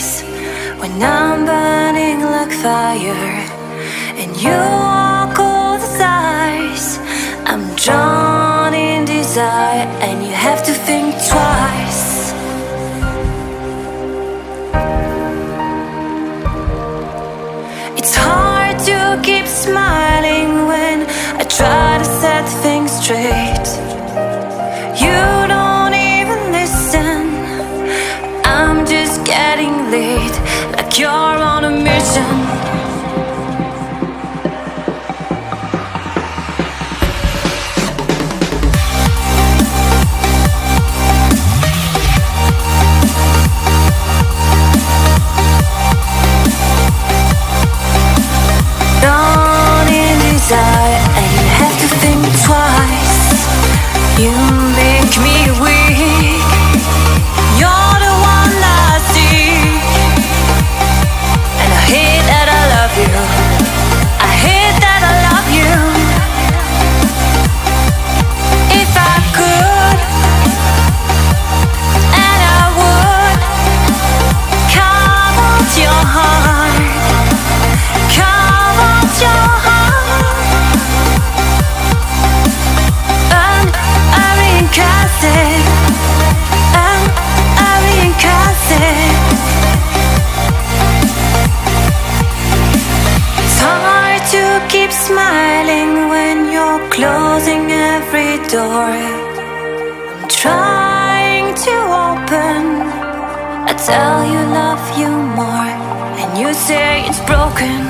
face when I'm burning like fire and you walk all the sides. I'm drawn in desire and you have to think twice. It's hard to keep smiling when I try to set things straight. You don't even listen. I'm just getting late, like you're on a mission. And you have to think twice. You make me weak. You're the one I seek. And I hate that I love you. I hate that I love you. If I could, and I would, carve out your heart, carve out your heart. It's hard to keep smiling when you're closing every door. I'm trying to open. I tell you love you more, and you say it's broken.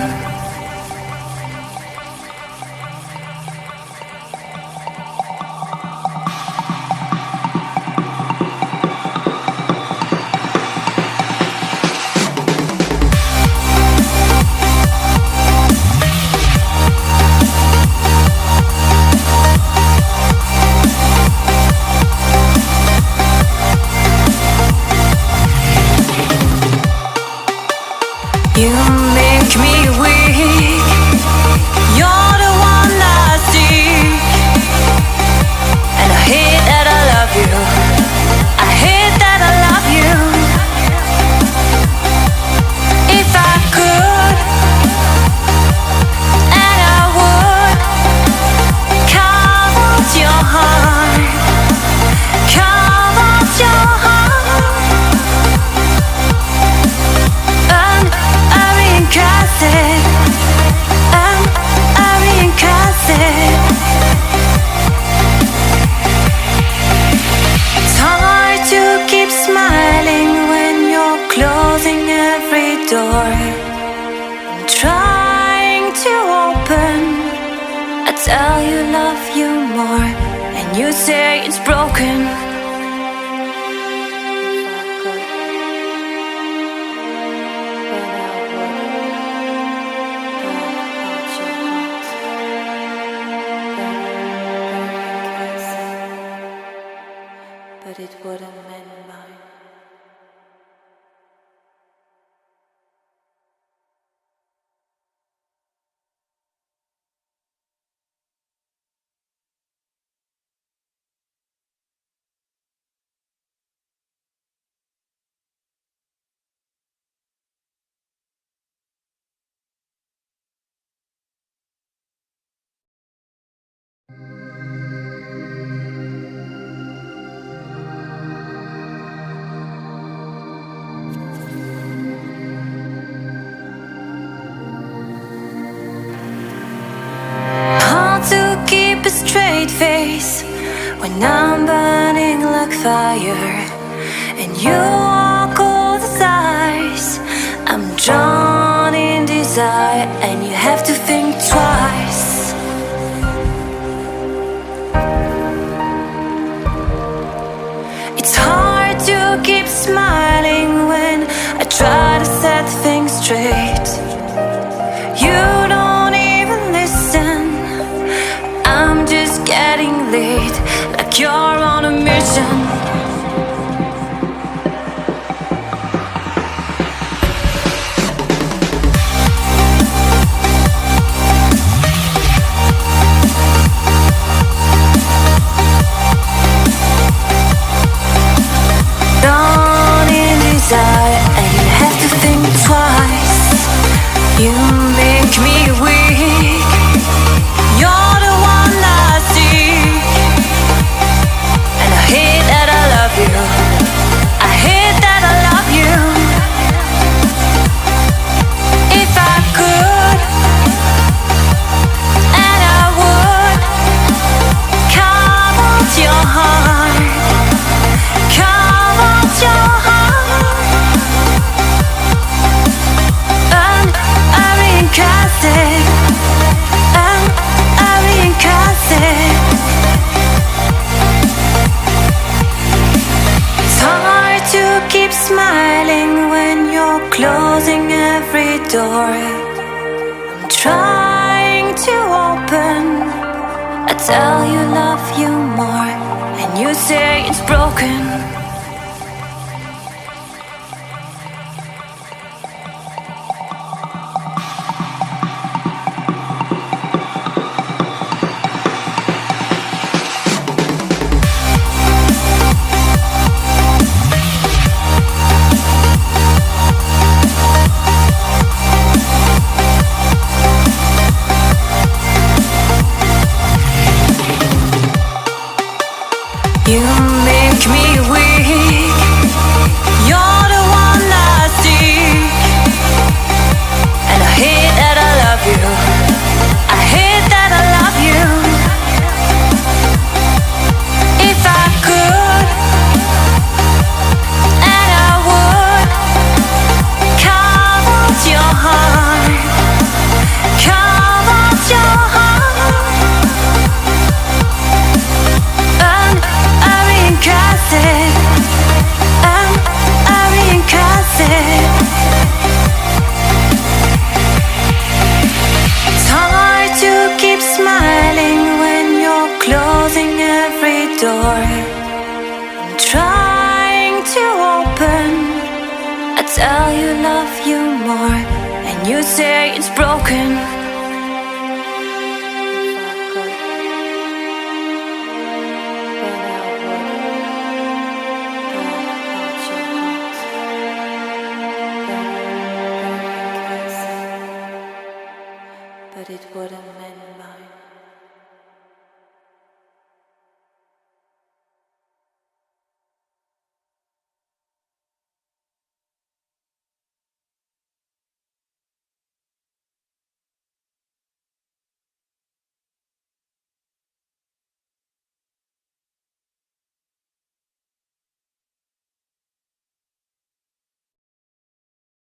You make me weak. You're the one I seek. And I hate that I love you. I hate that I love you. If I could, and I would, carve out your heart, carve out your heart. It's hard to keep smiling when you're closing every door. I'm trying to open. I tell you love you more, and you say it's broken. But it wouldn't mend mine. Keep a straight face when I'm burning like fire and you walk all the sides. I'm drawn in desire and you have to think twice. It's hard to keep smiling when I try to set things straight. You don't even listen. I'm just getting late, like you're on a mission. Drawn in desire and you have to smiling when you're closing every door. I'm trying to open. I tell you love you more, and you say it's broken. You make me weak. You're the one I seek, and I hate that I love you. I hate that I love you. If I could, and I would, carve out your heart, carve out your heart. It's hard to keep smiling when you're closing every door. I'm trying to open. I tell you love you more, and you say it's broken.